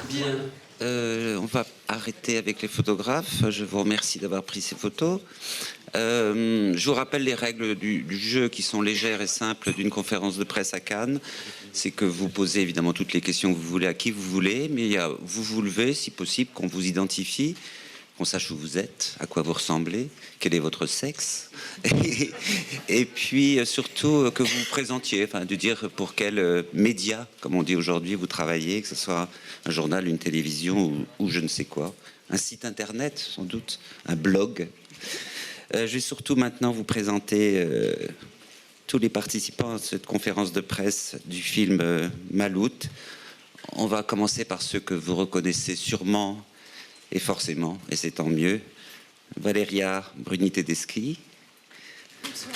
Bien, on va arrêter avec les photographes. Je vous remercie d'avoir pris ces photos. Je vous rappelle les règles du jeu qui sont légères et simples d'une conférence de presse à Cannes. C'est que vous posez évidemment toutes les questions que vous voulez à qui vous voulez, mais vous vous levez, si possible, qu'on vous identifie, qu'on sache où vous êtes, à quoi vous ressemblez, quel est votre sexe, et puis surtout que vous vous présentiez, enfin de dire pour quel média, comme on dit aujourd'hui, vous travaillez, que ce soit un journal, une télévision ou je ne sais quoi, un site internet sans doute, un blog. Je vais surtout maintenant vous présenter tous les participants à cette conférence de presse du film Maloute. On va commencer par ceux que vous reconnaissez sûrement et forcément, et c'est tant mieux. Valéria Bruni-Tedeschi. Bonsoir.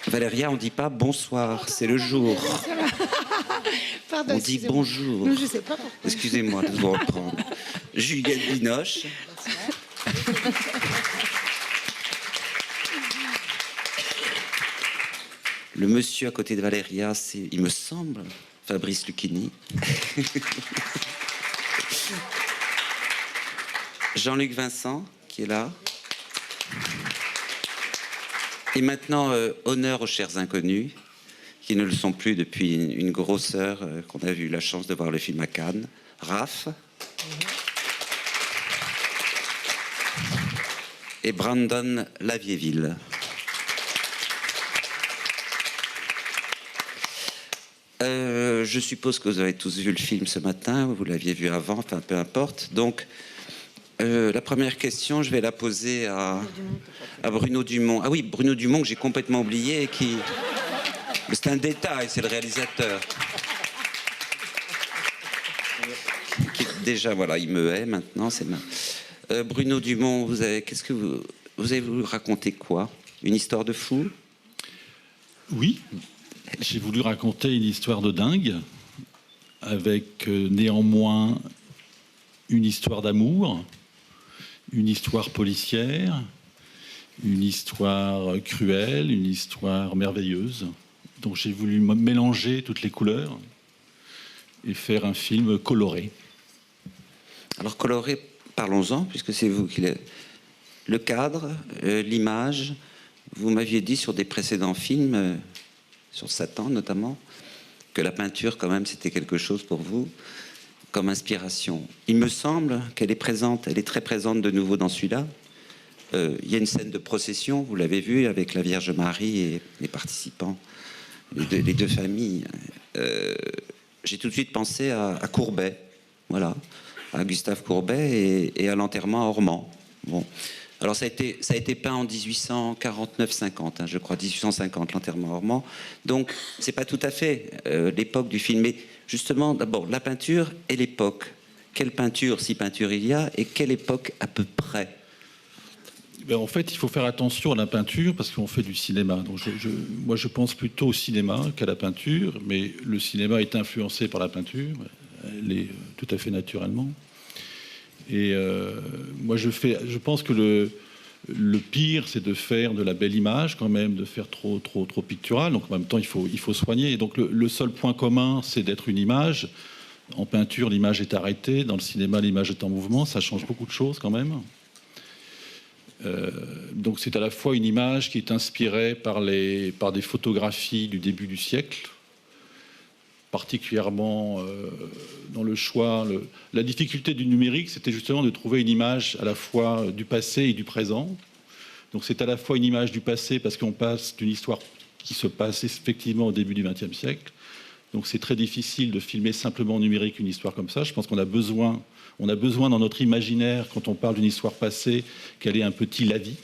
Valéria, on ne dit pas bonsoir, c'est le jour. Pardon, on dit bonjour. Non, je sais pas pourquoi. Excusez-moi de vous reprendre. Juliette Binoche. Le monsieur à côté de Valéria, c'est, il me semble, Fabrice Lucchini. Jean-Luc Vincent, qui est là. Et maintenant, honneur aux chers inconnus, qui ne le sont plus depuis une grosse heure qu'on a eu la chance de voir le film à Cannes. Raph. Et Brandon Lavieille. Je suppose que vous avez tous vu le film ce matin, vous l'aviez vu avant, enfin peu importe. Donc, la première question, je vais la poser à Bruno Dumont. Ah oui, Bruno Dumont, que j'ai complètement oublié, qui... C'est un détail, c'est le réalisateur. Qui, déjà, voilà, il me hait maintenant, c'est mal. Bruno Dumont, vous avez voulu raconter quoi? Une histoire de fou? Oui. J'ai voulu raconter une histoire de dingue, avec néanmoins une histoire d'amour, une histoire policière, une histoire cruelle, une histoire merveilleuse. Donc j'ai voulu mélanger toutes les couleurs et faire un film coloré. Alors coloré, parlons-en, puisque c'est vous qui l'avez. Le cadre, l'image, vous m'aviez dit sur des précédents films... sur Satan notamment, que la peinture quand même c'était quelque chose pour vous comme inspiration. Il me semble qu'elle est présente, elle est très présente de nouveau dans celui-là. Il y a une scène de procession, vous l'avez vu, avec la Vierge Marie et les participants, les deux familles. J'ai tout de suite pensé à Courbet, voilà, à Gustave Courbet et à l'enterrement à Ormand. Bon. Alors ça a été peint en 1849-50, hein, je crois, 1850, l'enterrement à Ormand. Donc c'est pas tout à fait l'époque du film. Mais justement, d'abord, la peinture et l'époque. Quelle peinture, si peinture il y a, et quelle époque à peu près? Ben, en fait, il faut faire attention à la peinture parce qu'on fait du cinéma. Donc moi, je pense plutôt au cinéma qu'à la peinture, mais le cinéma est influencé par la peinture, elle est tout à fait naturellement. Et moi, je pense que le pire, c'est de faire de la belle image quand même, de faire trop pictural. Donc en même temps, il faut soigner. Et donc le seul point commun, c'est d'être une image. En peinture, l'image est arrêtée. Dans le cinéma, l'image est en mouvement. Ça change beaucoup de choses quand même. Donc c'est à la fois une image qui est inspirée par des photographies du début du siècle, particulièrement dans le choix. La difficulté du numérique, c'était justement de trouver une image à la fois du passé et du présent. Donc c'est à la fois une image du passé parce qu'on passe d'une histoire qui se passe effectivement au début du XXe siècle. Donc c'est très difficile de filmer simplement en numérique une histoire comme ça. Je pense qu'on a besoin dans notre imaginaire, quand on parle d'une histoire passée, qu'elle ait un petit lavis.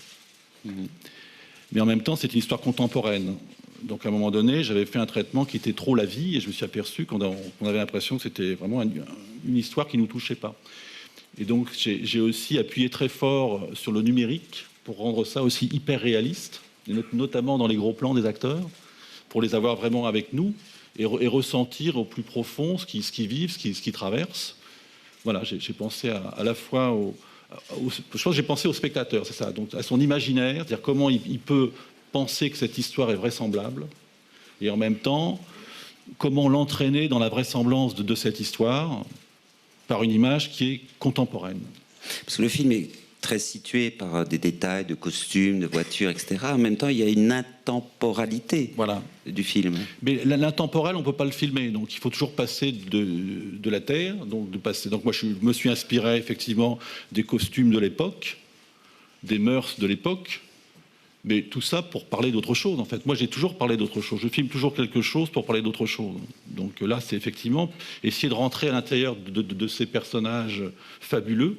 Mais en même temps, c'est une histoire contemporaine. Donc à un moment donné, j'avais fait un traitement qui était trop la vie et je me suis aperçu qu'on avait l'impression que c'était vraiment une histoire qui ne nous touchait pas. Et donc j'ai aussi appuyé très fort sur le numérique pour rendre ça aussi hyper réaliste, notamment dans les gros plans des acteurs, pour les avoir vraiment avec nous et ressentir au plus profond ce qu'ils vivent, ce qu'ils traversent. Voilà, j'ai pensé à la fois je pense que j'ai pensé au spectateur, c'est ça, donc à son imaginaire, c'est-à-dire comment il peut penser que cette histoire est vraisemblable, et en même temps, comment l'entraîner dans la vraisemblance de cette histoire par une image qui est contemporaine. Parce que le film est très situé par des détails de costumes, de voitures, etc. En même temps, il y a une intemporalité du film. Mais l'intemporel, on ne peut pas le filmer, donc il faut toujours passer de la terre. Donc moi, je me suis inspiré effectivement des costumes de l'époque, des mœurs de l'époque, mais tout ça pour parler d'autre chose. En fait, moi, j'ai toujours parlé d'autre chose. Je filme toujours quelque chose pour parler d'autre chose. Donc là, c'est effectivement essayer de rentrer à l'intérieur de ces personnages fabuleux.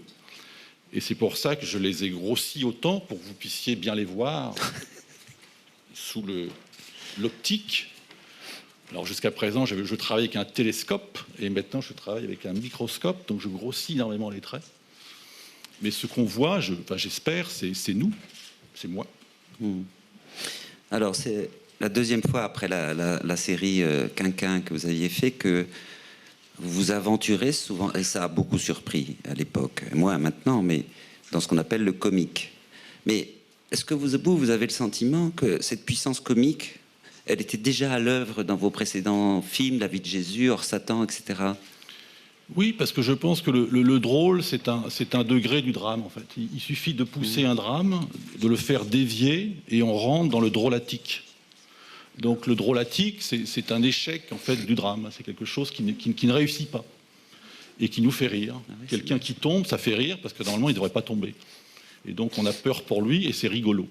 Et c'est pour ça que je les ai grossis autant, pour que vous puissiez bien les voir sous l'optique. Alors jusqu'à présent, je travaille avec un télescope, et maintenant je travaille avec un microscope, donc je grossis énormément les traits. Mais ce qu'on voit, j'espère, c'est nous, c'est moi. Alors c'est la deuxième fois après la série Quinquin que vous aviez fait que vous vous aventurez souvent, et ça a beaucoup surpris à l'époque, moi maintenant, mais dans ce qu'on appelle le comique. Mais est-ce que vous avez le sentiment que cette puissance comique, elle était déjà à l'œuvre dans vos précédents films, La vie de Jésus, Hors Satan, etc. Oui, parce que je pense que le drôle, c'est un degré du drame, en fait. Il suffit de pousser un drame, de le faire dévier, et on rentre dans le drôlatique. Donc le drôlatique, c'est un échec en fait du drame. C'est quelque chose qui ne réussit pas et qui nous fait rire. Quelqu'un qui tombe, ça fait rire parce que normalement il ne devrait pas tomber. Et donc on a peur pour lui et c'est rigolo.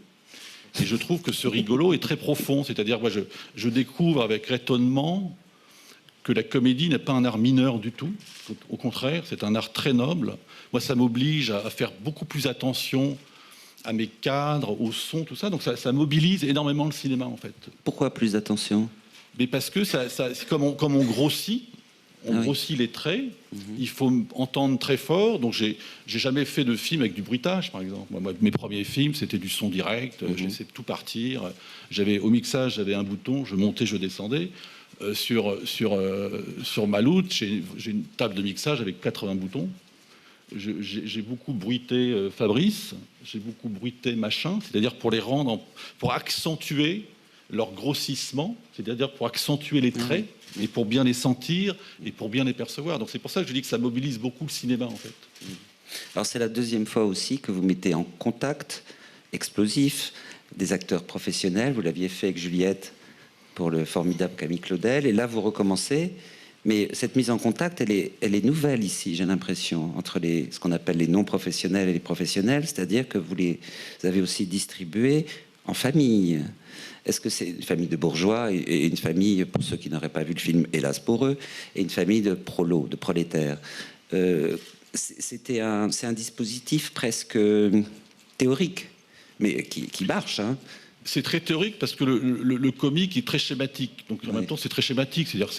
Et je trouve que ce rigolo est très profond. C'est-à-dire, moi, je découvre avec étonnement que la comédie n'est pas un art mineur du tout. Au contraire, c'est un art très noble. Moi, ça m'oblige à faire beaucoup plus attention à mes cadres, au son, tout ça. Donc ça mobilise énormément le cinéma, en fait. Pourquoi plus d'attention? Mais parce que comme on grossit, grossit les traits, il faut entendre très fort. Donc j'ai jamais fait de film avec du bruitage, par exemple. Moi, mes premiers films, c'était du son direct. J'essayais de tout partir. Au mixage, j'avais un bouton, je montais, je descendais. Sur Maloute, j'ai une table de mixage avec 80 boutons. J'ai beaucoup bruité Fabrice, j'ai beaucoup bruité Machin, c'est-à-dire pour les rendre, pour accentuer leur grossissement, c'est-à-dire pour accentuer les traits et pour bien les sentir et pour bien les percevoir. Donc c'est pour ça que je dis que ça mobilise beaucoup le cinéma, en fait. Alors c'est la deuxième fois aussi que vous mettez en contact explosif des acteurs professionnels. Vous l'aviez fait avec Juliette pour le formidable Camille Claudel, et là vous recommencez. Mais cette mise en contact, elle est nouvelle ici, j'ai l'impression, entre ce qu'on appelle les non-professionnels et les professionnels, c'est-à-dire que vous avez aussi distribué en famille. Est-ce que c'est une famille de bourgeois et une famille, pour ceux qui n'auraient pas vu le film, hélas pour eux, et une famille de prolos, de prolétaires? C'est un dispositif presque théorique, mais qui marche, hein. C'est très théorique parce que le comique est très schématique. Donc en même temps, c'est très schématique. C'est-à-dire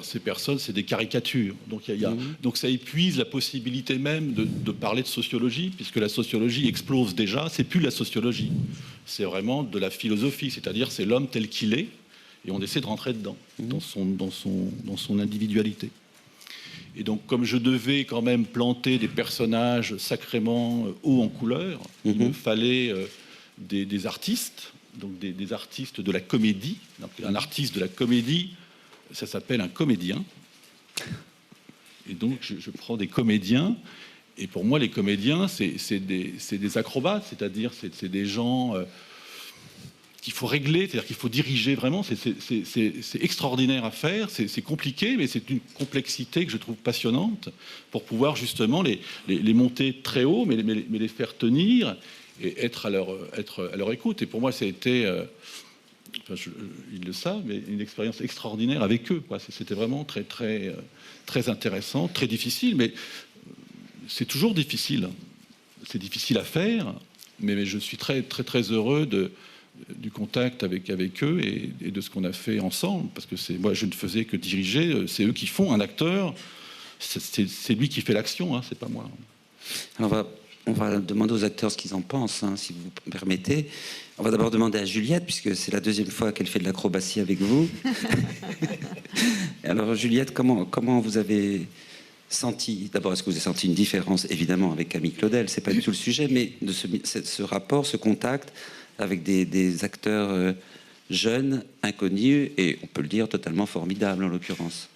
ces personnes, c'est des caricatures. Donc, donc ça épuise la possibilité même de parler de sociologie, puisque la sociologie explose déjà. C'est plus la sociologie. C'est vraiment de la philosophie. C'est-à-dire c'est l'homme tel qu'il est, et on essaie de rentrer dedans, dans son individualité. Et donc, comme je devais quand même planter des personnages sacrément hauts en couleur, il me fallait des artistes. Donc des artistes de la comédie. Donc, un artiste de la comédie, ça s'appelle un comédien. Et donc je prends des comédiens, et pour moi les comédiens c'est des acrobates, c'est-à-dire c'est des gens qu'il faut régler, c'est-à-dire qu'il faut diriger vraiment. C'est extraordinaire à faire, c'est compliqué, mais c'est une complexité que je trouve passionnante pour pouvoir justement les monter très haut, mais les faire tenir et être à leur écoute. Et pour moi, ça a été, ils le savent, mais une expérience extraordinaire avec eux, quoi. C'était vraiment très, très, très intéressant, très difficile, mais c'est toujours difficile. C'est difficile à faire, mais je suis très, très, très heureux du contact avec eux et de ce qu'on a fait ensemble, parce que moi, je ne faisais que diriger. C'est eux qui font un acteur. C'est lui qui fait l'action, hein, c'est pas moi. Alors on va demander aux acteurs ce qu'ils en pensent, hein, si vous me permettez. On va d'abord demander à Juliette, puisque c'est la deuxième fois qu'elle fait de l'acrobatie avec vous. Alors Juliette, comment vous avez senti, d'abord, est-ce que vous avez senti une différence, évidemment, avec Camille Claudel, c'est pas du tout le sujet, mais de ce rapport, ce contact avec des acteurs jeune, inconnu, et on peut le dire totalement formidable en l'occurrence.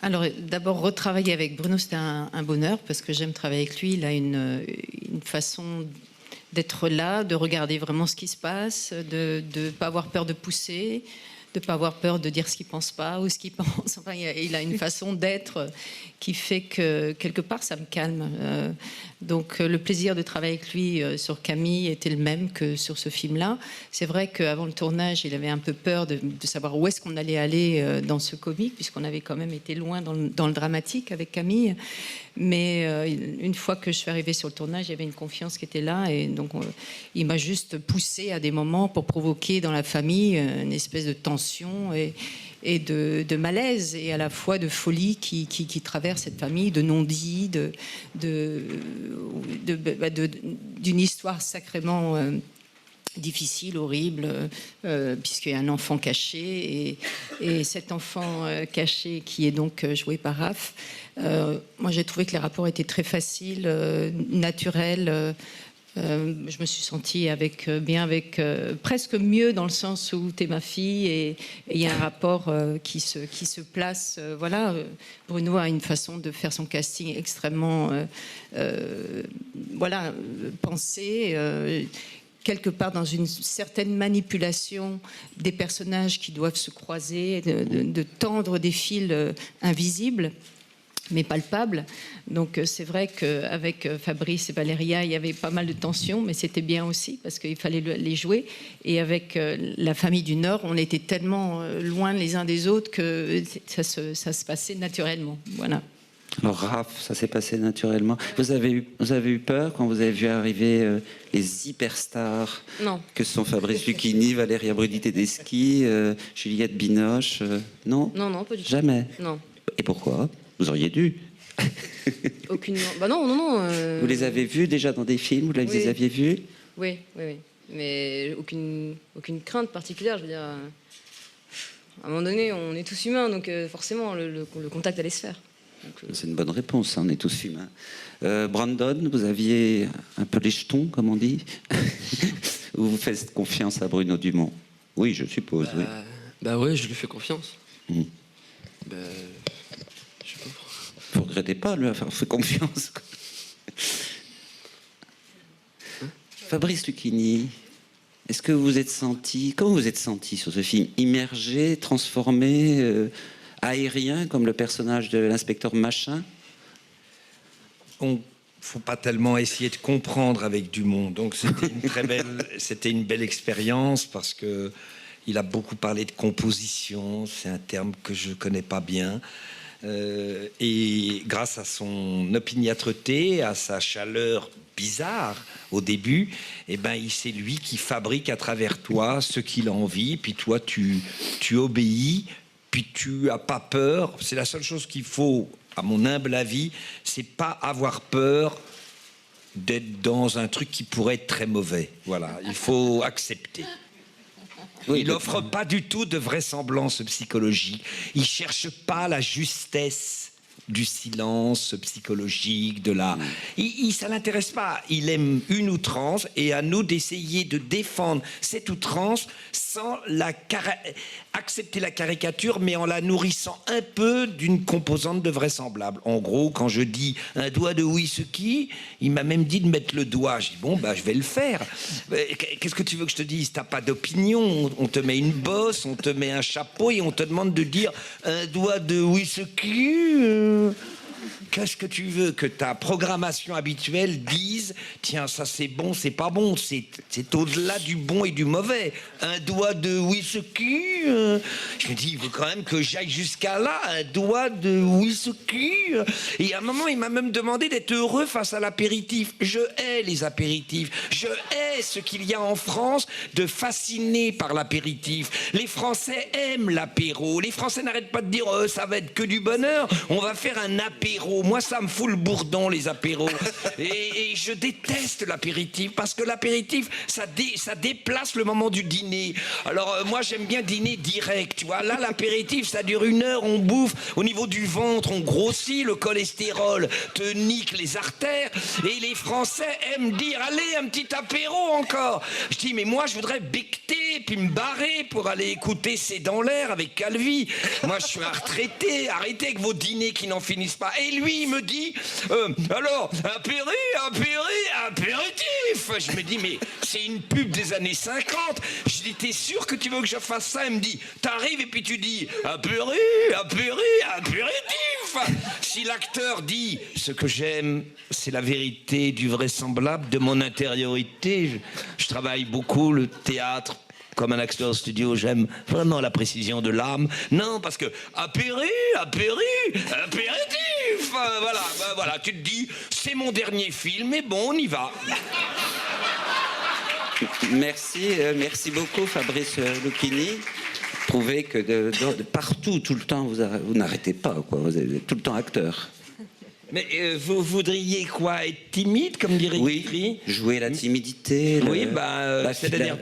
Alors d'abord, retravailler avec Bruno, c'était un bonheur parce que j'aime travailler avec lui. Il a une façon d'être là, de regarder vraiment ce qui se passe, de ne pas avoir peur de pousser, de ne pas avoir peur de dire ce qu'il ne pense pas ou ce qu'il pense. Enfin, il a une façon d'être qui fait que quelque part ça me calme. Donc le plaisir de travailler avec lui sur Camille était le même que sur ce film-là. C'est vrai qu'avant le tournage, il avait un peu peur de savoir où est-ce qu'on allait aller dans ce comique, puisqu'on avait quand même été loin dans le dramatique avec Camille. Mais une fois que je suis arrivée sur le tournage, il y avait une confiance qui était là, et donc il m'a juste poussé à des moments pour provoquer dans la famille une espèce de tension et de malaise, et à la fois de folie qui traverse cette famille, de non-dits, d'une histoire sacrément difficile, horrible, puisqu'il y a un enfant caché, et cet enfant caché qui est donc joué par Raph. Moi, j'ai trouvé que les rapports étaient très faciles, naturels. Je me suis sentie bien avec presque mieux, dans le sens où t'es ma fille, et il y a un rapport qui se place. Voilà, Bruno a une façon de faire son casting extrêmement pensé. Quelque part dans une certaine manipulation des personnages qui doivent se croiser, de tendre des fils invisibles mais palpables. Donc c'est vrai qu'avec Fabrice et Valéria, il y avait pas mal de tensions, mais c'était bien aussi parce qu'il fallait les jouer. Et avec la famille du Nord, on était tellement loin les uns des autres que ça se passait naturellement. Voilà. Alors Raph, ça s'est passé naturellement. Vous avez eu peur quand vous avez vu arriver les hyperstars que sont Fabrice Lucchini, Valéria Bruni-Tedeschi, Juliette Binoche Non, pas du tout. Jamais. Non. Et pourquoi? Vous auriez dû. Aucunement. Bah non. Vous les avez vus déjà dans des films? Vous les aviez vus? Oui. Mais aucune crainte particulière. Je veux dire, à un moment donné, on est tous humains, donc forcément, le contact allait se faire. C'est une bonne réponse, hein, on est tous humains. Brandon, vous aviez un peu les jetons, comme on dit. Vous faites confiance à Bruno Dumont? Oui, je suppose, oui. Bah ouais, je lui fais confiance. Mmh. Je sais pas pourquoi. Vous regrettez pas de lui avoir fait confiance? Fabrice Lucchini, est-ce que vous êtes senti... Comment vous êtes senti sur ce film? Immergé, transformé, aérien, comme le personnage de l'inspecteur Machin? Faut pas tellement essayer de comprendre avec Dumont. Donc c'était une belle expérience parce que il a beaucoup parlé de composition. C'est un terme que je connais pas bien. Et grâce à son opiniâtreté, à sa chaleur bizarre au début, c'est lui qui fabrique à travers toi ce qu'il a envie. Puis toi, tu obéis. Puis tu as pas peur. C'est la seule chose qu'il faut, à mon humble avis, c'est pas avoir peur d'être dans un truc qui pourrait être très mauvais. Voilà, il faut accepter. Oui, il n'offre pas du tout de vraisemblance psychologique. Il cherche pas la justesse du silence psychologique, ça l'intéresse pas. Il aime une outrance, et à nous d'essayer de défendre cette outrance sans accepter la caricature, mais en la nourrissant un peu d'une composante de vraisemblable. En gros, quand je dis un doigt de whisky, il m'a même dit de mettre le doigt. Je dis je vais le faire. Qu'est-ce que tu veux que je te dise? T'as pas d'opinion, on te met une bosse, on te met un chapeau et on te demande de dire un doigt de whisky. Qu'est-ce que tu veux que ta programmation habituelle dise? Tiens, ça c'est bon, c'est pas bon, c'est au-delà du bon et du mauvais. Un doigt de whisky, je me dis, il faut quand même que j'aille jusqu'à là, un doigt de whisky. Et à un moment, il m'a même demandé d'être heureux face à l'apéritif. Je hais les apéritifs, je hais ce qu'il y a en France de fasciné par l'apéritif. Les Français aiment l'apéro, les Français n'arrêtent pas de dire ça va être que du bonheur, on va faire un apéro. Moi, ça me fout le bourdon, les apéros. Et je déteste l'apéritif, parce que l'apéritif, ça déplace le moment du dîner. Alors, moi, j'aime bien dîner direct, tu vois. Là, l'apéritif, ça dure 1 heure, on bouffe. Au niveau du ventre, on grossit, le cholestérol te nique les artères. Et les Français aiment dire, allez, un petit apéro encore. Je dis, mais moi, je voudrais becter, puis me barrer pour aller écouter C'est dans l'air avec Calvi. Moi, je suis un retraité. Arrêtez avec vos dîners qui n'en finissent pas. Et lui, il me dit, alors, apéritif. Je me dis, mais c'est une pub des années 50. Je dis, t'es sûr que tu veux que je fasse ça? Il me dit, t'arrives et puis tu dis, apéritif. Si l'acteur dit, ce que j'aime, c'est la vérité du vraisemblable de mon intériorité. Je travaille beaucoup le théâtre. Comme un acteur studio, j'aime vraiment la précision de l'âme. Non, parce que apéritif. Voilà, tu te dis, c'est mon dernier film, mais bon, on y va. Merci beaucoup Fabrice Lucchini. Prouvez que de partout, tout le temps, vous n'arrêtez pas, quoi. Vous êtes tout le temps acteur. Mais vous voudriez quoi? Être timide, comme dirait Guitry? Jouer la timidité. Oui, c'est-à-dire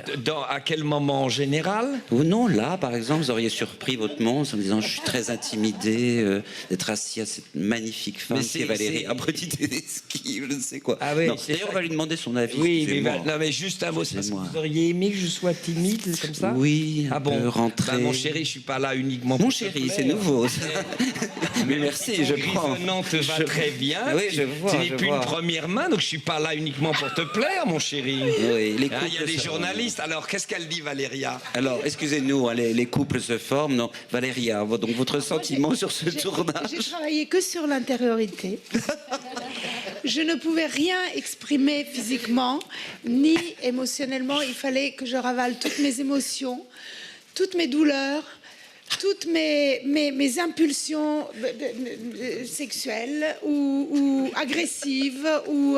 à quel moment en général? Non, là, par exemple, vous auriez surpris votre monde en disant je suis très intimidé d'être assis à cette magnifique femme qui est Valérie Abreu-Tedeschi, je ne sais quoi. Ah oui, d'ailleurs, on va lui demander son avis. Oui, mais juste un mot, c'est parce que vous auriez aimé que je sois timide comme ça? Oui, ah bon, rentrer. Mon chéri, je suis pas là uniquement pour mon chéri, c'est nouveau. Mais merci, je prends. Non, te va très bien. Oui, je vois. Tu n'es plus une première main, donc je suis pas là uniquement pour te plaire, mon chéri. Oui, il y a des journalistes. Alors, qu'est-ce qu'elle dit, Valéria? Alors, excusez-nous, les couples se forment. Non, Valéria, donc votre sentiment sur ce tournage? J'ai travaillé que sur l'intériorité. Je ne pouvais rien exprimer physiquement, ni émotionnellement. Il fallait que je ravale toutes mes émotions, toutes mes douleurs, toutes mes impulsions sexuelles ou agressives ou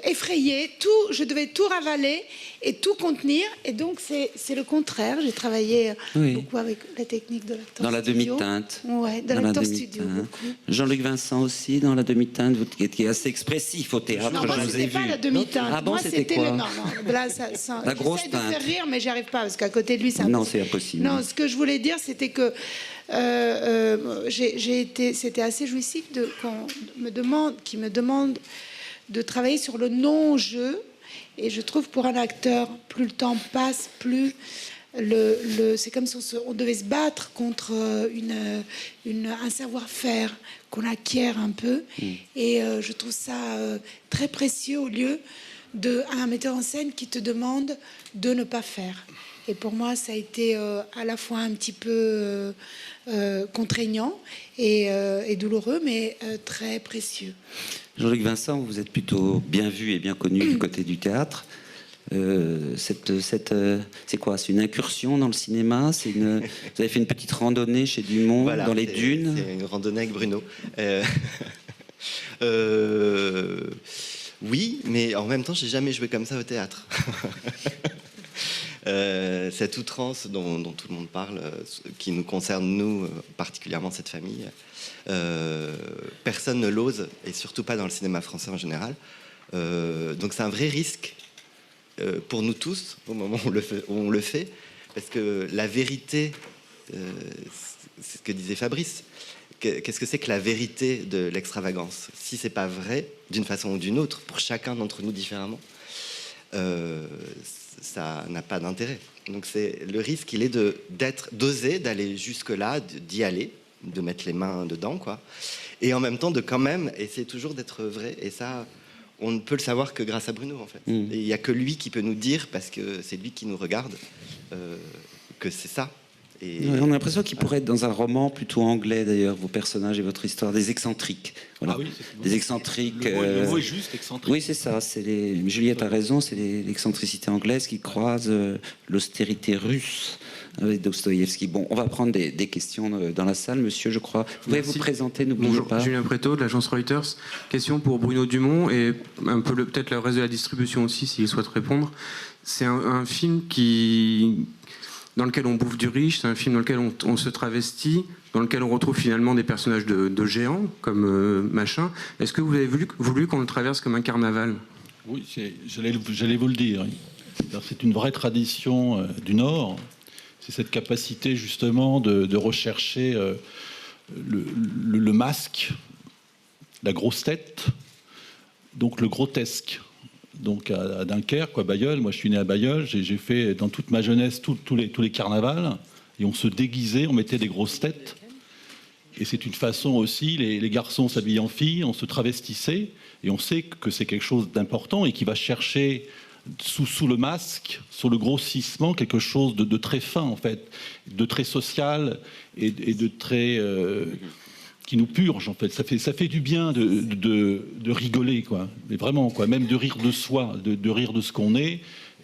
effrayées, je devais tout ravaler et tout contenir. Et donc c'est le contraire. J'ai travaillé beaucoup avec la technique de l'acteur. Dans la demi-teinte. Ouais, dans l'acteur studio. Beaucoup. Jean-Luc Vincent aussi dans la demi-teinte, qui est assez expressif au théâtre. Non, moi, c'était pas la demi-teinte. Ah bon, moi, c'était quoi? Non, là, la grosse teinte. J'essaie de faire rire, mais j'y arrive pas parce qu'à côté de lui, c'est non, c'est impossible. Non, ce que je voulais dire, c'était que c'était assez jouissif qu'on me demande de travailler sur le non-jeu. Et je trouve pour un acteur, plus le temps passe, plus c'est comme si on devait se battre contre un savoir-faire qu'on acquiert un peu. Et je trouve ça très précieux au lieu d'un metteur en scène qui te demande de ne pas faire. Et pour moi, ça a été à la fois un petit peu contraignant et douloureux, mais très précieux. Jean-Luc Vincent, vous êtes plutôt bien vu et bien connu du côté du théâtre. C'est quoi? C'est une incursion dans le cinéma? Vous avez fait une petite randonnée chez Dumont, voilà, dans les dunes? C'est une randonnée avec Bruno. Oui, mais en même temps, j'ai jamais joué comme ça au théâtre. Cette outrance dont tout le monde parle, qui nous concerne, nous, particulièrement cette famille, personne ne l'ose, et surtout pas dans le cinéma français en général. Donc c'est un vrai risque pour nous tous, au moment où on le fait, parce que la vérité, c'est ce que disait Fabrice, qu'est-ce que c'est que la vérité de l'extravagance? Si c'est pas vrai, d'une façon ou d'une autre, pour chacun d'entre nous différemment, ça n'a pas d'intérêt. Donc le risque, il est d'oser, d'aller jusque-là, d'y aller, de mettre les mains dedans, quoi. Et en même temps, de quand même essayer toujours d'être vrai. Et ça, on ne peut le savoir que grâce à Bruno, en fait. Et il n'y a que lui qui peut nous dire, parce que c'est lui qui nous regarde, que c'est ça. Et on a l'impression qu'il pourrait être dans un roman plutôt anglais, d'ailleurs, vos personnages et votre histoire, des excentriques. Voilà. Ah oui, des excentriques. Le mot est juste, excentrique. Oui, c'est ça. Juliette a raison, c'est l'excentricité anglaise qui croise l'austérité russe avec Dostoïevski. Bon, on va prendre des questions dans la salle, monsieur, je crois. Vous pouvez vous présenter, n'oubliez pas. Julien Préto, de l'agence Reuters. Question pour Bruno Dumont et un peu peut-être le reste de la distribution aussi, s'il souhaite répondre. C'est un film dans lequel on bouffe du riche, c'est un film dans lequel on se travestit, dans lequel on retrouve finalement des personnages de géants, comme Machin. Est-ce que vous avez voulu qu'on le traverse comme un carnaval? Oui, j'allais vous le dire. C'est une vraie tradition du Nord. C'est cette capacité justement de rechercher le masque, la grosse tête, donc le grotesque donc à Dunkerque, à Bailleul. Moi, je suis né à Bailleul. J'ai fait dans toute ma jeunesse tous les carnavals. Et on se déguisait, on mettait des grosses têtes. Et c'est une façon aussi, les garçons s'habillaient en filles, on se travestissait. Et on sait que c'est quelque chose d'important et qui va chercher sous le masque, sur le grossissement, quelque chose de très fin, en fait, de très social et de très... qui nous purge, en fait. Ça fait du bien de rigoler, quoi. Mais vraiment, quoi. Même de rire de soi, de rire de ce qu'on est.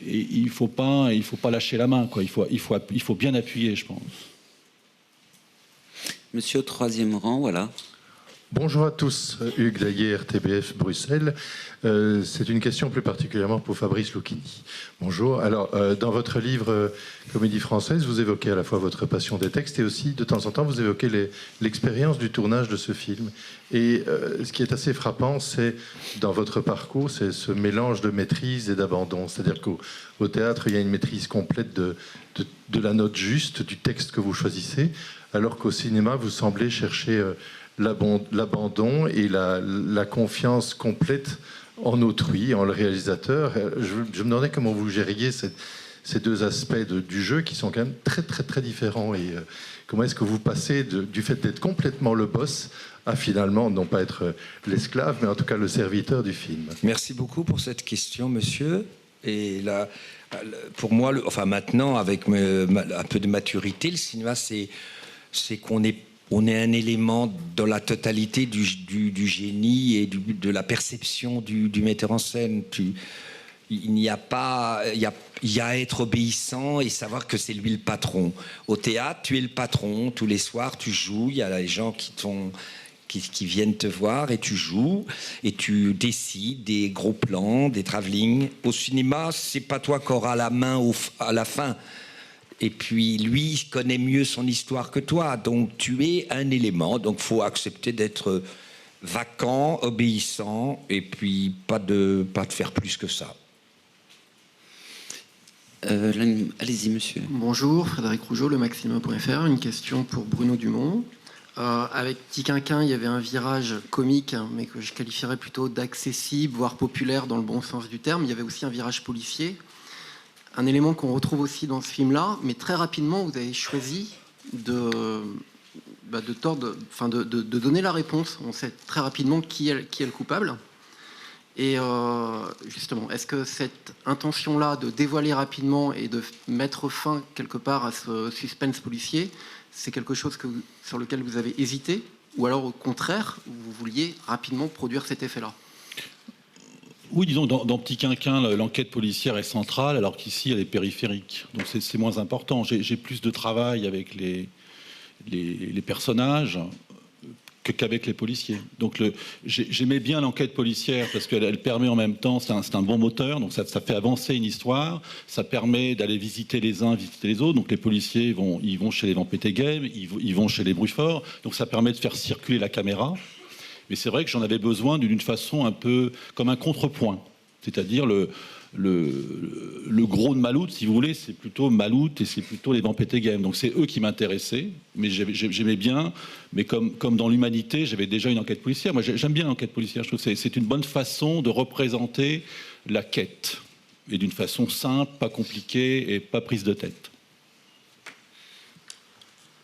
Et il faut pas lâcher la main, quoi. Il faut bien appuyer, je pense. Monsieur au troisième rang, voilà. Bonjour à tous, Hugues Daguet, RTBF Bruxelles. C'est une question plus particulièrement pour Fabrice Lucchini. Bonjour. Alors, dans votre livre Comédie française, vous évoquez à la fois votre passion des textes et aussi, de temps en temps, vous évoquez l'expérience du tournage de ce film. Et ce qui est assez frappant, c'est, dans votre parcours, c'est ce mélange de maîtrise et d'abandon. C'est-à-dire qu'au théâtre, il y a une maîtrise complète de la note juste, du texte que vous choisissez, alors qu'au cinéma, vous semblez chercher... l'abandon et la confiance complète en autrui, en le réalisateur. Je me demandais comment vous gériez ces deux aspects du jeu qui sont quand même très très très différents, et comment est-ce que vous passez du fait d'être complètement le boss à finalement non pas être l'esclave, mais en tout cas le serviteur du film. Merci beaucoup pour cette question, monsieur. Et là, pour moi, maintenant, avec un peu de maturité, le cinéma, c'est qu'on est un élément dans la totalité du génie et de la perception du metteur en scène. Il y a à être obéissant et savoir que c'est lui le patron. Au théâtre, tu es le patron. Tous les soirs, tu joues. Il y a les gens qui viennent te voir et tu joues et tu décides des gros plans, des travelling. Au cinéma, c'est pas toi qui auras la main à la fin. Et puis, lui, il connaît mieux son histoire que toi. Donc, tu es un élément. Donc, il faut accepter d'être vacant, obéissant, et puis pas de faire plus que ça. Allez-y, monsieur. Bonjour, Frédéric Rougeau, le Maximum.fr. Une question pour Bruno Dumont. Avec Petit Quinquin, il y avait un virage comique, mais que je qualifierais plutôt d'accessible, voire populaire dans le bon sens du terme. Il y avait aussi un virage policier. Un élément qu'on retrouve aussi dans ce film-là, mais très rapidement, vous avez choisi de donner la réponse. On sait très rapidement qui est le coupable. Et justement, est-ce que cette intention-là de dévoiler rapidement et de mettre fin quelque part à ce suspense policier, c'est quelque chose sur lequel vous avez hésité, ou alors au contraire, vous vouliez rapidement produire cet effet-là? Oui, disons, dans Petit Quinquin, l'enquête policière est centrale, alors qu'ici, elle est périphérique. Donc c'est moins important. J'ai plus de travail avec les personnages qu'avec les policiers. Donc j'aimais bien l'enquête policière parce qu'elle permet en même temps, c'est un bon moteur, donc ça fait avancer une histoire, ça permet d'aller visiter les uns, visiter les autres. Donc les policiers, ils vont chez les Vampété-Game, ils vont chez les Bruits-Forts, donc ça permet de faire circuler la caméra. Mais c'est vrai que j'en avais besoin d'une façon un peu comme un contrepoint. C'est-à-dire le gros de Maloute, si vous voulez, c'est plutôt Maloute et c'est plutôt les Vampété-Game. Donc c'est eux qui m'intéressaient, mais j'aimais bien. Mais comme dans l'humanité, j'avais déjà une enquête policière. Moi, j'aime bien l'enquête policière. Je trouve que c'est une bonne façon de représenter la quête. Et d'une façon simple, pas compliquée et pas prise de tête.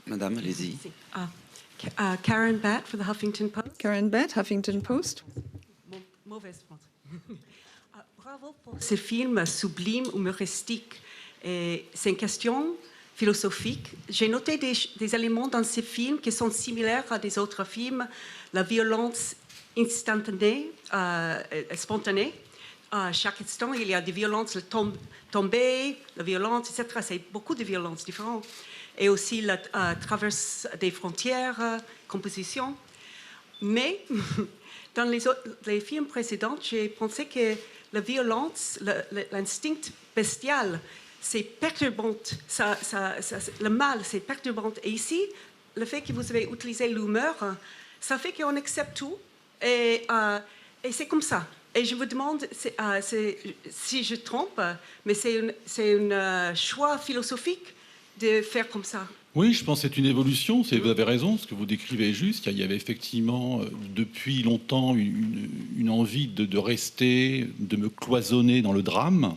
Madame, allez-y. Karen Batt for the Huffington Post. Karen Batt, Huffington Post. Mauvaise français. Bravo pour ce film sublime, humoristique. C'est une question philosophique. J'ai noté des éléments dans ce film qui sont similaires à des autres films. La violence instantanée, spontanée. À chaque instant, il y a des violences, le tomber, la violence, etc. C'est beaucoup de violences différentes. Et aussi la traverse des frontières, composition. Mais dans les films précédents, j'ai pensé que la violence, l'instinct bestial, c'est perturbant. Le mal, c'est perturbant. Et ici, le fait que vous avez utilisé l'humeur, ça fait qu'on accepte tout. Et c'est comme ça. Et je vous demande si je trompe, mais c'est un choix philosophique de faire comme ça. Oui, je pense que c'est une évolution. Vous avez raison, ce que vous décrivez est juste. Il y avait effectivement, depuis longtemps, une envie de rester, de me cloisonner dans le drame.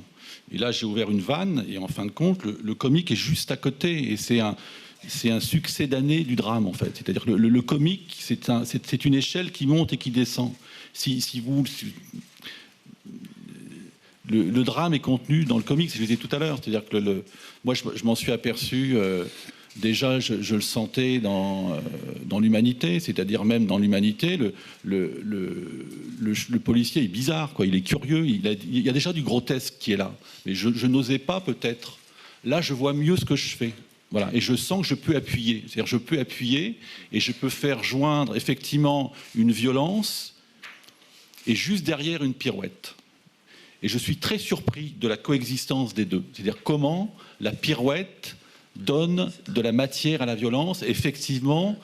Et là, j'ai ouvert une vanne, et en fin de compte, le comique est juste à côté. Et c'est un succédané du drame, en fait. C'est-à-dire que le comique, c'est une échelle qui monte et qui descend. Le drame est contenu dans le comique, je le disais tout à l'heure. C'est-à-dire que moi, je m'en suis aperçu... déjà, je le sentais dans l'humanité, c'est-à-dire même dans l'humanité, le policier est bizarre, quoi. Il est curieux, il y a déjà du grotesque qui est là. Mais je n'osais pas, peut-être. Là, je vois mieux ce que je fais. Voilà. Et je sens que je peux appuyer. C'est-à-dire je peux appuyer et je peux faire joindre effectivement une violence et juste derrière une pirouette. Et je suis très surpris de la coexistence des deux. C'est-à-dire comment la pirouette donne de la matière à la violence. Effectivement,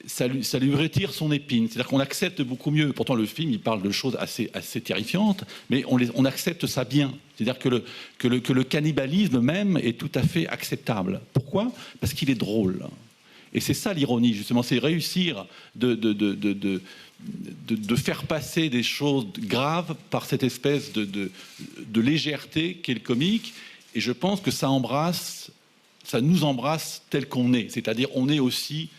ça lui retire son épine. C'est-à-dire qu'on accepte beaucoup mieux. Pourtant, le film, il parle de choses assez terrifiantes, mais on accepte ça bien. C'est-à-dire que le cannibalisme même est tout à fait acceptable. Pourquoi ? Parce qu'il est drôle. Et c'est ça l'ironie, justement, c'est réussir de faire passer des choses graves par cette espèce de légèreté qu'est le comique. Et je pense que ça nous embrasse tel qu'on est. C'est-à-dire on est aussi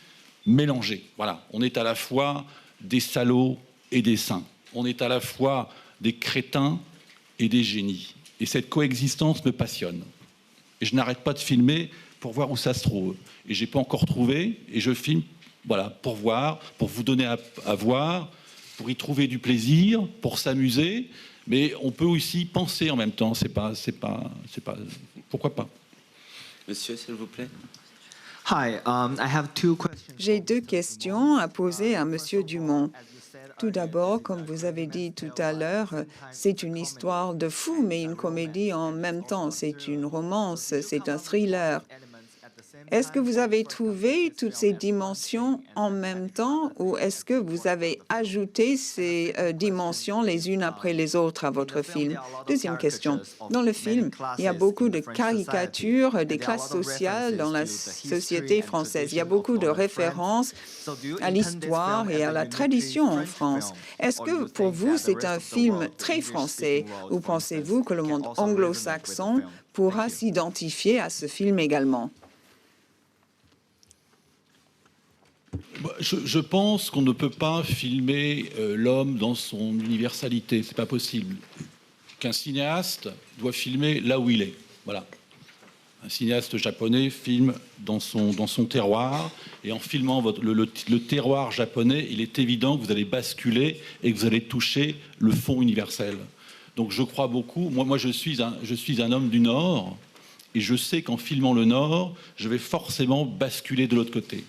mélangés. Voilà, on est à la fois des salauds et des saints. On est à la fois des crétins et des génies. Et cette coexistence me passionne. Et je n'arrête pas de filmer pour voir où ça se trouve. Et je n'ai pas encore trouvé, et je filme, voilà, pour voir, pour vous donner à voir, pour y trouver du plaisir, pour s'amuser. Mais on peut aussi penser en même temps. C'est pas, pourquoi pas. Monsieur, s'il vous plaît. J'ai deux questions à poser à Monsieur Dumont. Tout d'abord, comme vous avez dit tout à l'heure, c'est une histoire de fou, mais une comédie en même temps. C'est une romance, c'est un thriller. Est-ce que vous avez trouvé toutes ces dimensions en même temps ou est-ce que vous avez ajouté ces dimensions les unes après les autres à votre film? Deuxième question. Dans le film, il y a beaucoup de caricatures des classes sociales dans la société française. Il y a beaucoup de références à l'histoire et à la tradition en France. Est-ce que pour vous, c'est un film très français ou pensez-vous que le monde anglo-saxon pourra s'identifier à ce film également? Je pense qu'on ne peut pas filmer l'homme dans son universalité. C'est pas possible. Qu'un cinéaste doit filmer là où il est. Voilà. Un cinéaste japonais filme dans son terroir. Et en filmant le terroir japonais, il est évident que vous allez basculer et que vous allez toucher le fond universel. Donc je crois beaucoup. Moi je suis un homme du Nord. Et je sais qu'en filmant le Nord, je vais forcément basculer de l'autre côté.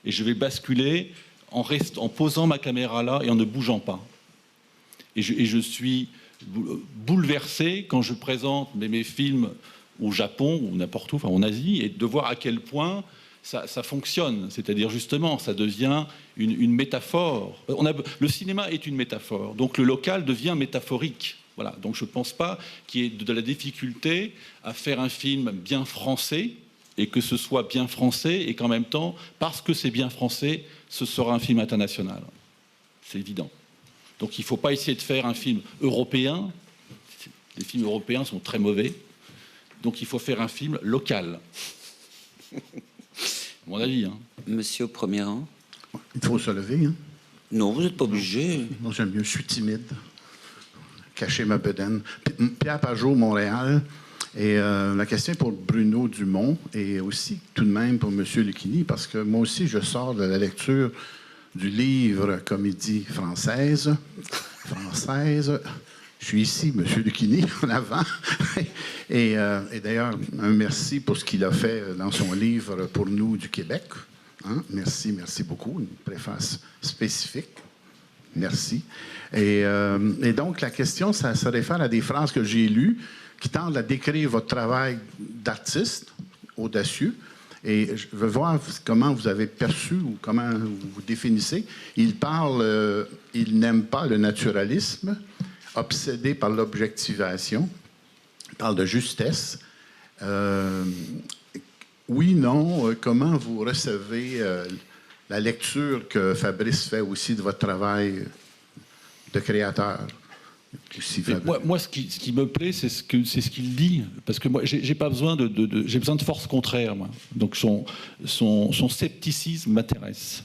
Et je vais basculer en posant ma caméra là et en ne bougeant pas. Et je suis bouleversé quand je présente mes films au Japon ou n'importe où, enfin en Asie, et de voir à quel point ça fonctionne. C'est-à-dire justement, ça devient une métaphore. Le cinéma est une métaphore, donc le local devient métaphorique. Voilà. Donc je ne pense pas qu'il y ait de la difficulté à faire un film bien français, et que ce soit bien français, et qu'en même temps, parce que c'est bien français, ce sera un film international. C'est évident. Donc il ne faut pas essayer de faire un film européen. Les films européens sont très mauvais. Donc il faut faire un film local. À mon avis. Hein. Monsieur au premier rang. Il faut se lever. Hein? Non, vous n'êtes pas obligé. Non, j'aime mieux, je suis timide. Cacher ma bedaine. Pierre Pajot, Montréal. Et la question est pour Bruno Dumont et aussi tout de même pour M. Lucchini, parce que moi aussi, je sors de la lecture du livre Comédie française. Je suis ici, M. Lucchini, en avant. Et d'ailleurs, un merci pour ce qu'il a fait dans son livre pour nous du Québec. Hein? Merci beaucoup. Une préface spécifique. Merci. Et donc, la question, ça se réfère à des phrases que j'ai lues qui tendent à décrire votre travail d'artiste audacieux. Et je veux voir comment vous avez perçu ou comment vous définissez. Il n'aime pas le naturalisme, obsédé par l'objectivation. Il parle de justesse. oui, non, comment vous recevez la lecture que Fabrice fait aussi de votre travail de créateur? Moi, ce qui me plaît, c'est ce qu'il dit, parce que moi, j'ai pas besoin j'ai besoin de force contraire, moi. Donc son scepticisme m'intéresse.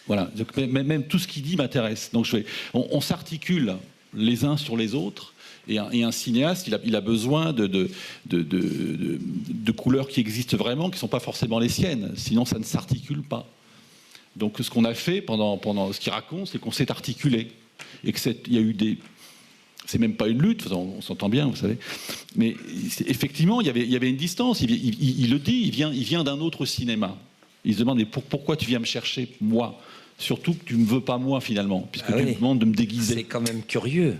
Voilà. Donc, même tout ce qu'il dit m'intéresse. Donc on s'articule les uns sur les autres. Et un cinéaste, il a besoin de couleurs qui existent vraiment, qui ne sont pas forcément les siennes. Sinon, ça ne s'articule pas. Donc, ce qu'on a fait pendant ce qu'il raconte, c'est qu'on s'est articulé. Et qu'il y a eu des... C'est même pas une lutte, on s'entend bien, vous savez. Mais effectivement, il y avait une distance. Il le dit, il vient d'un autre cinéma. Il se demande, pourquoi tu viens me chercher, moi? Surtout que tu ne me veux pas, moi, finalement, puisque tu me demandes de me déguiser. C'est quand même curieux.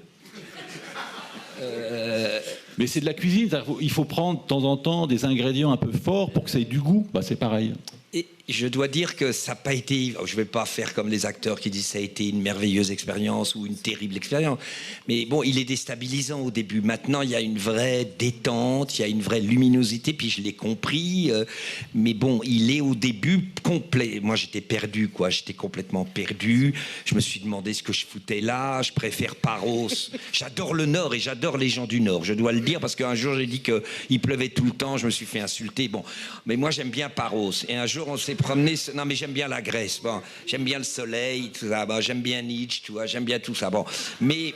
Mais c'est de la cuisine, il faut prendre de temps en temps des ingrédients un peu forts pour que ça ait du goût. Bah, c'est pareil. Et je dois dire que ça n'a pas été... Je ne vais pas faire comme les acteurs qui disent ça a été une merveilleuse expérience ou une terrible expérience. Mais bon, il est déstabilisant au début. Maintenant, il y a une vraie détente, il y a une vraie luminosité, puis je l'ai compris. Mais bon, il est au début complet. Moi, j'étais perdu, quoi. J'étais complètement perdu. Je me suis demandé ce que je foutais là. Je préfère Paros. J'adore le Nord et j'adore les gens du Nord. Je dois le dire parce qu'un jour, j'ai dit qu'il pleuvait tout le temps. Je me suis fait insulter. Bon, mais moi, j'aime bien Paros. Et un jour, on s'est promené. Non, mais j'aime bien la Grèce. Bon, j'aime bien le soleil, tout ça. Bon, j'aime bien Nietzsche, tu vois. J'aime bien tout ça. Bon, mais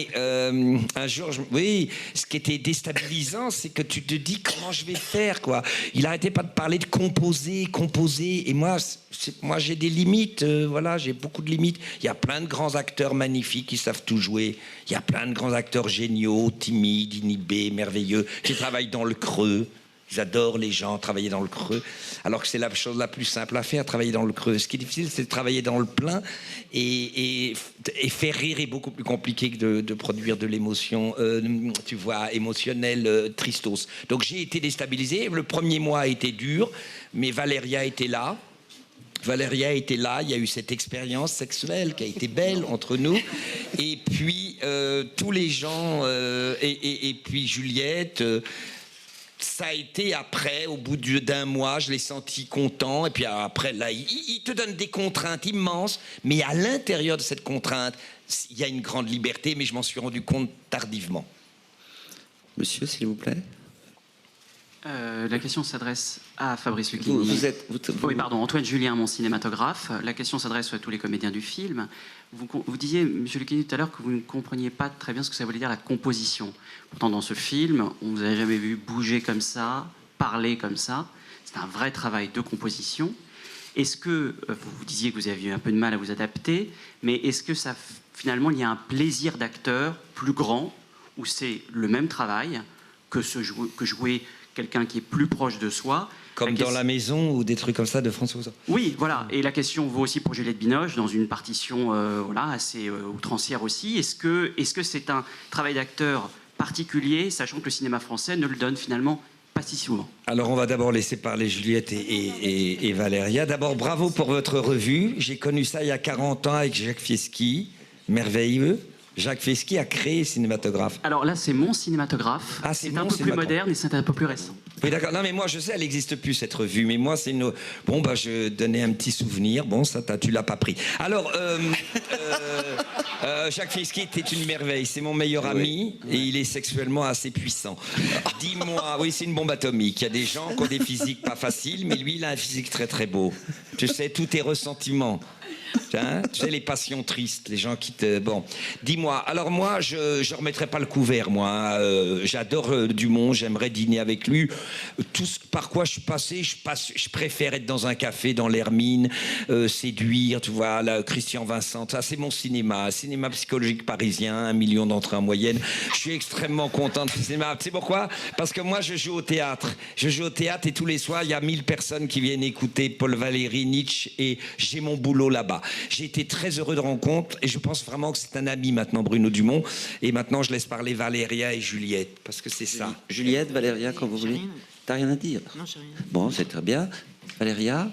un jour, oui, ce qui était déstabilisant, c'est que tu te dis comment je vais faire, quoi. Il arrêtait pas de parler de composer. Et moi j'ai des limites. Voilà, j'ai beaucoup de limites. Il y a plein de grands acteurs magnifiques qui savent tout jouer. Il y a plein de grands acteurs géniaux, timides, inhibés, merveilleux, qui travaillent dans le creux. J'adore les gens travailler dans le creux, alors que c'est la chose la plus simple à faire, travailler dans le creux. Ce qui est difficile, c'est de travailler dans le plein, et faire rire est beaucoup plus compliqué que de produire de l'émotion, tu vois, émotionnelle, tristos. Donc j'ai été déstabilisé. Le premier mois a été dur, mais Valéria était là. Il y a eu cette expérience sexuelle qui a été belle entre nous. Et puis, tous les gens, et puis Juliette... ça a été après, au bout d'un mois, je l'ai senti content. Et puis après, là, il te donne des contraintes immenses. Mais à l'intérieur de cette contrainte, il y a une grande liberté. Mais je m'en suis rendu compte tardivement. Monsieur, s'il vous plaît. La question s'adresse à Fabrice Lucchini. Oui, pardon, Antoine Julien, mon cinématographe. La question s'adresse à tous les comédiens du film. Vous disiez, monsieur Lucchini, tout à l'heure, que vous ne compreniez pas très bien ce que ça voulait dire la composition. Pourtant, dans ce film, on ne vous avait jamais vu bouger comme ça, parler comme ça. C'est un vrai travail de composition. Est-ce que, vous disiez que vous aviez eu un peu de mal à vous adapter, mais est-ce que ça, finalement, il y a un plaisir d'acteur plus grand, où c'est le même travail que jouer quelqu'un qui est plus proche de soi. Comme dans La Maison ou des trucs comme ça de François Ozon. Oui, voilà. Et la question vaut aussi pour Juliette Binoche, dans une partition assez outrancière aussi. Est-ce que c'est un travail d'acteur particulier, sachant que le cinéma français ne le donne finalement pas si souvent? Alors on va d'abord laisser parler Juliette et Valéria. D'abord, bravo pour votre revue. J'ai connu ça il y a 40 ans avec Jacques Fieschi. Merveilleux. Jacques Fieschi a créé Cinématographe. Alors là, c'est mon cinématographe. Ah, c'est un peu plus moderne et c'est un peu plus récent. Oui, d'accord. Non, mais moi, je sais, elle n'existe plus, cette revue. Mais moi, c'est une... Bon, bah, je donnais un petit souvenir. Bon, ça, tu l'as pas pris. Alors, Jacques Fieschi était une merveille. C'est mon meilleur ami et il est sexuellement assez puissant. Dis-moi, oui, c'est une bombe atomique. Il y a des gens qui ont des physiques pas faciles, mais lui, il a un physique très, très beau. Tu sais, tous tes ressentiments. Hein, tu sais, les passions tristes, les gens qui te... Bon, dis-moi, alors moi, je ne remettrai pas le couvert, moi. J'adore Dumont, j'aimerais dîner avec lui. Tout ce par quoi je suis passé, je préfère être dans un café, dans l'Hermine, séduire, tu vois, là, Christian Vincent, ça c'est mon cinéma psychologique parisien, 1 million d'entrées en moyenne. Je suis extrêmement content de ce cinéma. Tu sais pourquoi? Parce que moi, je joue au théâtre. Et tous les soirs, il y a 1000 personnes qui viennent écouter Paul Valéry, Nietzsche, et j'ai mon boulot là-bas. J'ai été très heureux de rencontre et je pense vraiment que c'est un ami maintenant, Bruno Dumont. Et maintenant, je laisse parler Valéria et Juliette, parce que c'est ça. Juliette, Valéria, quand vous voulez. T'as rien à dire? Non, j'ai rien. Bon, c'est très bien. Valéria?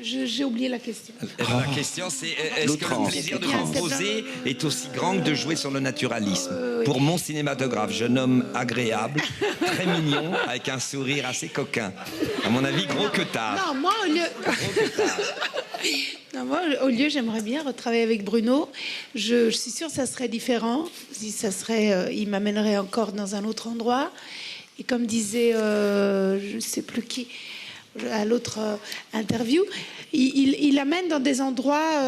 J'ai oublié la question. La question, c'est est-ce que le plaisir de composer est aussi grand que de jouer sur le naturalisme? Pour mon cinématographe, jeune homme agréable, très mignon, avec un sourire assez coquin. À mon avis, gros que tard. Non, moi, au lieu, j'aimerais bien retravailler avec Bruno. Je suis sûre que ça serait différent. Si ça serait, il m'amènerait encore dans un autre endroit. Et comme disait, je ne sais plus qui, à l'autre interview, il amène dans des endroits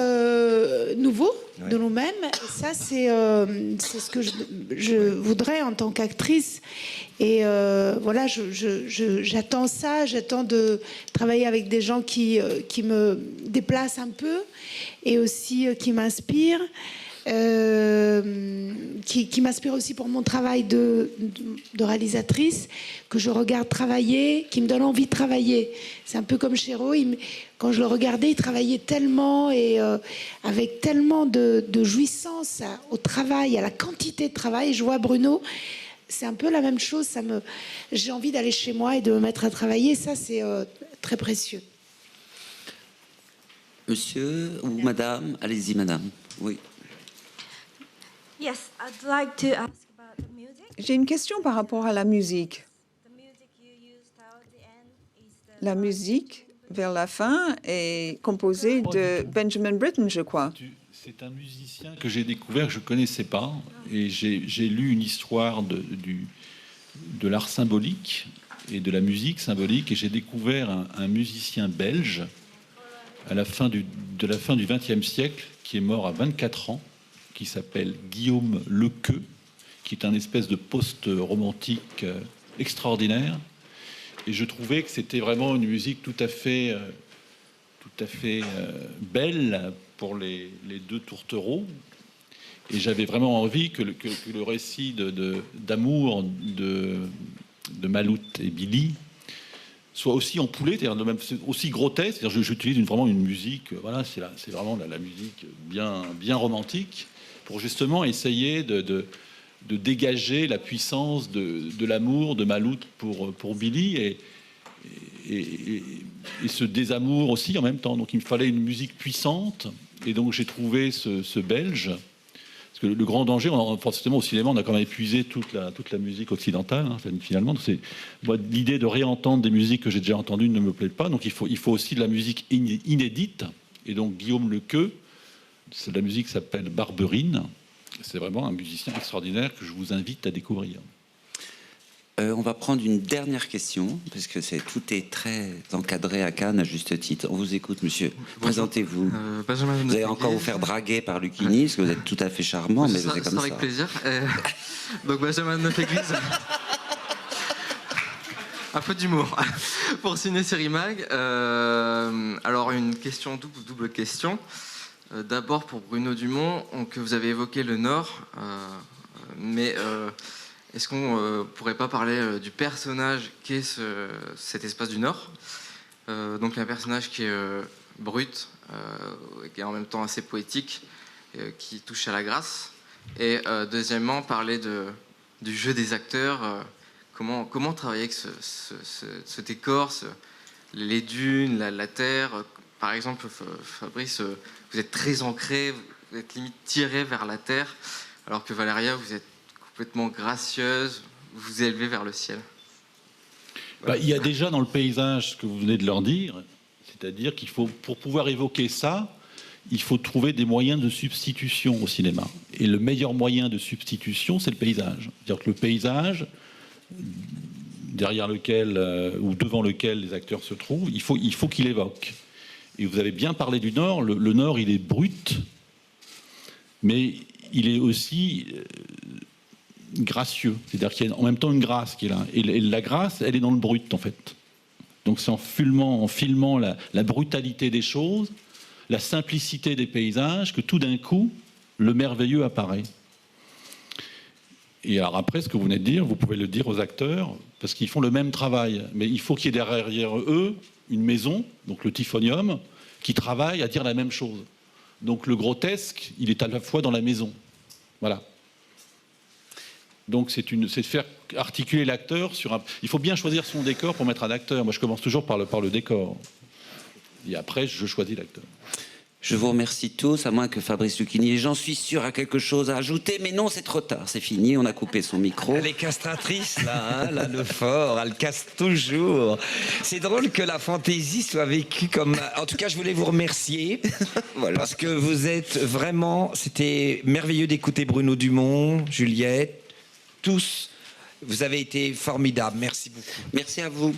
nouveaux de nous-mêmes. Et ça, c'est ce que je voudrais en tant qu'actrice. Et voilà, j'attends ça. J'attends de travailler avec des gens qui me déplacent un peu et aussi qui m'inspirent. Qui m'inspire aussi pour mon travail de réalisatrice, que je regarde travailler, qui me donne envie de travailler. C'est un peu comme Chéreau, quand je le regardais, il travaillait tellement et avec tellement de jouissance au travail, à la quantité de travail. Et je vois Bruno, c'est un peu la même chose. J'ai envie d'aller chez moi et de me mettre à travailler. Ça, c'est très précieux. Monsieur ou madame? Allez-y, madame. Oui. Yes, I'd like to ask about the music. J'ai une question par rapport à la musique. La musique, vers la fin, est composée de Benjamin Britten, je crois. C'est un musicien que j'ai découvert, que je ne connaissais pas, et j'ai lu une histoire de l'art symbolique et de la musique symbolique, et j'ai découvert un musicien belge de la fin du XXe siècle, qui est mort à 24 ans, qui s'appelle Guillaume Lequeux, qui est un espèce de post-romantique extraordinaire. Et je trouvais que c'était vraiment une musique tout à fait belle pour les deux tourtereaux. Et j'avais vraiment envie que le récit d'amour de Maloute et Billy soit aussi empoulé, c'est-à-dire même aussi grotesque. C'est-à-dire j'utilise vraiment une musique, voilà, c'est vraiment la musique bien romantique, pour justement essayer de dégager la puissance de l'amour de Maloute pour Billy et ce désamour aussi en même temps. Donc il me fallait une musique puissante, et donc j'ai trouvé ce Belge. Parce que le grand danger, forcément au cinéma, on a quand même épuisé toute la musique occidentale, hein, finalement. L'idée de réentendre des musiques que j'ai déjà entendues ne me plaît pas. Donc il faut aussi de la musique inédite. Et donc Guillaume Lequeux, la musique s'appelle Barberine. C'est vraiment un musicien extraordinaire que je vous invite à découvrir. On va prendre une dernière question, parce que tout est très encadré à Cannes, à juste titre. On vous écoute, monsieur. Présentez-vous. Vous allez encore vous faire draguer par Lucchini, parce que vous êtes tout à fait charmant, mais c'est comme ça. Avec plaisir. Donc Benjamin de Neuf-Église. Un peu d'humour. Pour Ciné-Série Mag, alors une question, double question. D'abord pour Bruno Dumont, que vous avez évoqué le Nord, mais est-ce qu'on pourrait pas parler du personnage qu'est cet espace du Nord? Donc un personnage qui est brut, qui est en même temps assez poétique, qui touche à la grâce. Et deuxièmement, parler du jeu des acteurs. Comment travailler avec ce décor, les dunes, la terre. Par exemple, Fabrice, vous êtes très ancré, vous êtes limite tiré vers la terre, alors que Valéria, vous êtes complètement gracieuse, vous vous élevez vers le ciel. Il y a déjà dans le paysage ce que vous venez de leur dire, c'est-à-dire qu'il faut, pour pouvoir évoquer ça, il faut trouver des moyens de substitution au cinéma. Et le meilleur moyen de substitution, c'est le paysage. C'est-à-dire que le paysage, derrière lequel ou devant lequel les acteurs se trouvent, il faut qu'il évoque. Et vous avez bien parlé du Nord. Le Nord, il est brut, mais il est aussi gracieux. C'est-à-dire qu'il y a en même temps une grâce qui est là. Et la grâce, elle est dans le brut, en fait. Donc c'est en filmant la brutalité des choses, la simplicité des paysages, que tout d'un coup, le merveilleux apparaît. Et alors après, ce que vous venez de dire, vous pouvez le dire aux acteurs, parce qu'ils font le même travail. Mais il faut qu'il y ait derrière eux une maison, donc le Typhonium, qui travaille à dire la même chose. Donc le grotesque, il est à la fois dans la maison. Voilà. Donc c'est de faire articuler l'acteur sur un... Il faut bien choisir son décor pour mettre un acteur. Moi, je commence toujours par le décor. Et après, je choisis l'acteur. Je vous remercie tous, à moins que Fabrice Lucchini, et j'en suis sûr, a quelque chose à ajouter, mais non, c'est trop tard, c'est fini, on a coupé son micro. Elle est castratrice, là, hein, là, le fort, elle casse toujours. C'est drôle que la fantaisie soit vécue comme... En tout cas, je voulais vous remercier, voilà. Parce que vous êtes vraiment... C'était merveilleux d'écouter Bruno Dumont, Juliette, tous. Vous avez été formidables, merci beaucoup. Merci à vous.